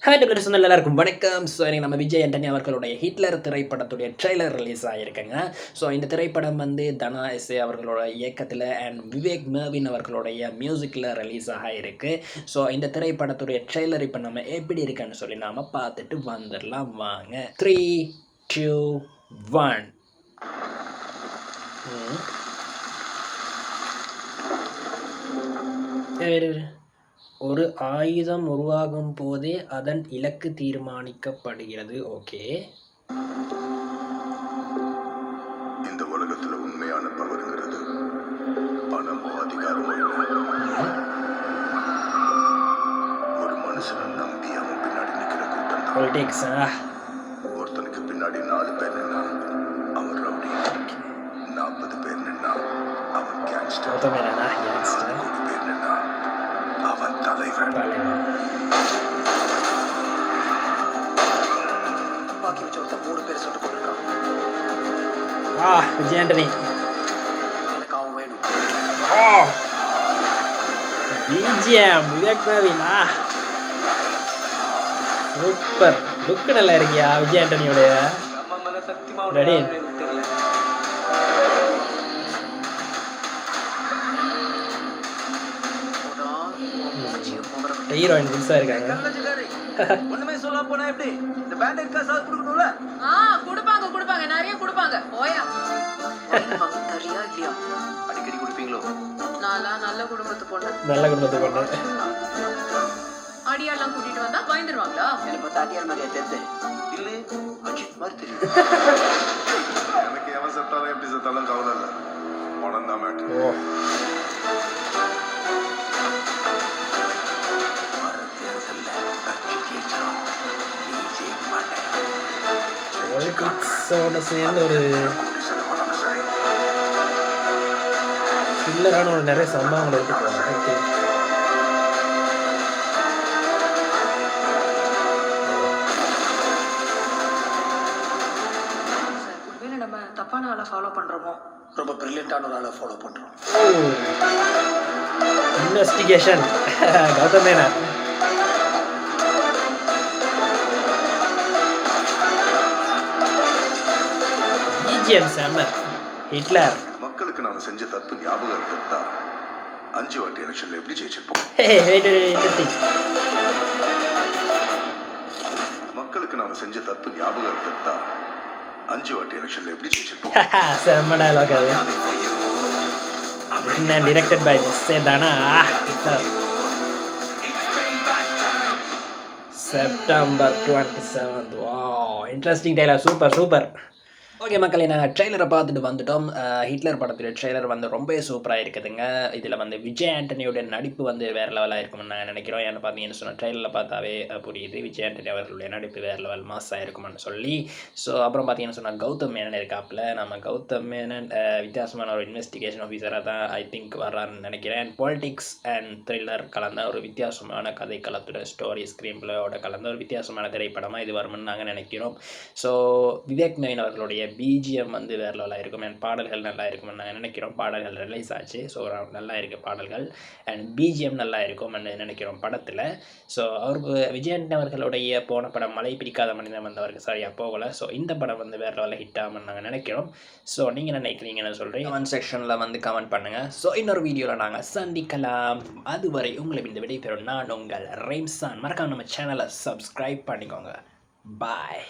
Hi டிப்ளஸ் எல்லாருக்கும் வணக்கம். So எனக்கு நம்ம விஜய் ஆண்டனி அவர்களுடைய ஹிட்லர் திரைப்படத்துடைய ட்ரெய்லர் ரிலீஸ் ஆகிருக்குங்க. ஸோ இந்த திரைப்படம் வந்து தனா எஸ்ஏ அவர்களோட இயக்கத்தில் அண்ட் விவேக் மேவின் அவர்களுடைய மியூசிக்கில் ரிலீஸ் ஆகிருக்கு. ஸோ இந்த திரைப்படத்துடைய ட்ரெய்லர் இப்போ நம்ம எப்படி இருக்குன்னு சொல்லி நாம் பார்த்துட்டு வந்துடலாம் வாங்க. 3, 2, 1. ஒரு ஆயுதம் உருவாகும் போதே அதன் இலக்கு தீர்மானிக்கப்படுகிறது. ஓகே, இந்த உலகத்துல உண்மையான பவர்ங்கிறது பணமோ அதிகாரமோ ஒரு மனுஷனை நம்பி அவன் பின்னாடி நிக்கிற கூட்டம். பாலிடிக்ஸ். ஒருத்தனுக்கு பின்னாடி 4 பேர் நின்னா அவன் ரவுடி, 40 பேர் நின்னா அவன் கேங்ஸ்டர், 100 பேர் நின்னா அவன் தலைவன். துப்பாக்கி வச்சு ஒருத்தன் 3 பேர் சுட்டு கொண்டிருக்கான். விஜய் ஆண்டனி எனக்கு அவன் வேணும். பிஜிஎம் விவேக் மேவினா சூப்பர். லுக்கு நல்லா இருக்கியா விஜய் ஆண்டனியோடைய. ரெடி? ஹீரோயின் புதுசா இருக்காங்க. ஒண்ணுமே சொல்லாம போனா எப்படி? இந்த பேண்டேட் காசு கொடுக்கணும்ல? கொடுப்பாங்க நிறைய கொடுப்பாங்க. ஓயா சரியா இல்லையா? அடிக்கடி கொடுப்பீங்களோ? நல்ல குடும்பத்து பொண்ணு. அடியாலாம் கூட்டிட்டு வந்தா பயந்துருவாங்களா? எனக்கு பார்த்தா அடியார் மாதிரியா தெரியுது. இல்ல அஜித் மாதிரி தெரியும். எனக்கு எவன் செத்தாலும் எப்படி செத்தாலும் கவலை இல்லை. பணம் தான் மேட்டர். சேர்ந்து ஒரு சில்லரான ஒரு நிறைய சம்பவங்கள் எடுத்து போவாங்க. ஒருவேளை நம்ம தப்பான ஆளை ஃபாலோ பண்றோமோ? ரொம்ப பிரில்லியண்டான ஒரு ஆளை ஃபாலோ பண்றோம். இன்வெஸ்டிகேஷன் கௌதம் மேனன். ஹிட்லர் மக்களுக்கு நாம செஞ்ச தப்பு ஞாபகம் இருந்தா 5 வாட்டி எலெக்ஷன்ல எப்படி ஜெயிச்சிருப்போம்? மக்களுக்கு நாம செஞ்ச தப்பு ஞாபகம் இருந்தா 5 வாட்டி எலெக்ஷன்ல எப்படி ஜெயிச்சிருப்போம்? செம்ம டயலாக் அது. Directed by Dhana September 27. Wow, interesting dialogue. Super. Okay மக்களே, நாங்கள் ட்ரெய்லரை பார்த்துட்டு வந்துட்டோம். ஹிட்லர் படத்துடைய ட்ரெய்லர் வந்து ரொம்ப சூப்பராக இருக்குதுங்க. இதில் வந்து விஜய் ஆண்டனியோட நடிப்பு வந்து வேறு லெவலாக இருக்கும்னு நாங்கள் நினைக்கிறோம். ஏன்னு பார்த்தீங்கன்னு சொன்னால் ட்ரெய்லரில் பார்த்தாவே புரியுது விஜய் ஆண்டனி அவர்களுடைய நடிப்பு வேறு லெவல் மாஸாக இருக்கும்னு சொல்லி. ஸோ அப்புறம் பார்த்தீங்கன்னு சொன்னால் கௌதம் மேனன் இருக்காப்புல. நம்ம கௌதம் மேனன் வித்தியாசமான ஒரு இன்வெஸ்டிகேஷன் ஆஃபீஸராக தான் ஐ திங்க் வர்றாருன்னு நினைக்கிறேன். பாலிடிக்ஸ் அண்ட் த்ரில்லர் கலந்த ஒரு வித்தியாசமான கதை களத்துடன் ஸ்டோரி ஸ்க்ரீன் பிளேயோட கலந்த ஒரு வித்தியாசமான திரைப்படமாக இது வரும்னு நாங்கள் நினைக்கிறோம். ஸோ விவேக் மேவின் அவர்களுடைய பிஜிஎம் வந்து வேறு லெவலாக இருக்கும். அண்ட் பாடல்கள் நல்லா இருக்கும்னு நாங்கள் நினைக்கிறோம். பாடல்கள் ரிலீஸ் ஆச்சு. ஸோ நல்லா இருக்குது பாடல்கள். அண்ட் பிஜிஎம் நல்லா இருக்கும் நினைக்கிறோம் படத்தில். ஸோ அவருக்கு விஜய் ஆண்டனி அவர்களுடைய போன படம் மழை பிடிக்காத மனிதன் வந்து அவருக்கு சரியாக போகலை. ஸோ இந்த படம் வந்து வேறு லெவலில் ஹிட் ஆகும்னு நாங்கள் நினைக்கிறோம். ஸோ நீங்கள் நினைக்கிறீங்கன்னு சொல்கிறேன் கமெண்ட் செக்ஷனில் வந்து கமெண்ட் பண்ணுங்கள். ஸோ இன்னொரு வீடியோவில் நாங்கள் சந்திக்கலாம். அதுவரை உங்களை இந்த விடை பெறும் நான் உங்கள் ரெய்ம்சான். மறக்காம நம்ம சேனலை சப்ஸ்கிரைப் பண்ணிக்கோங்க. பாய்.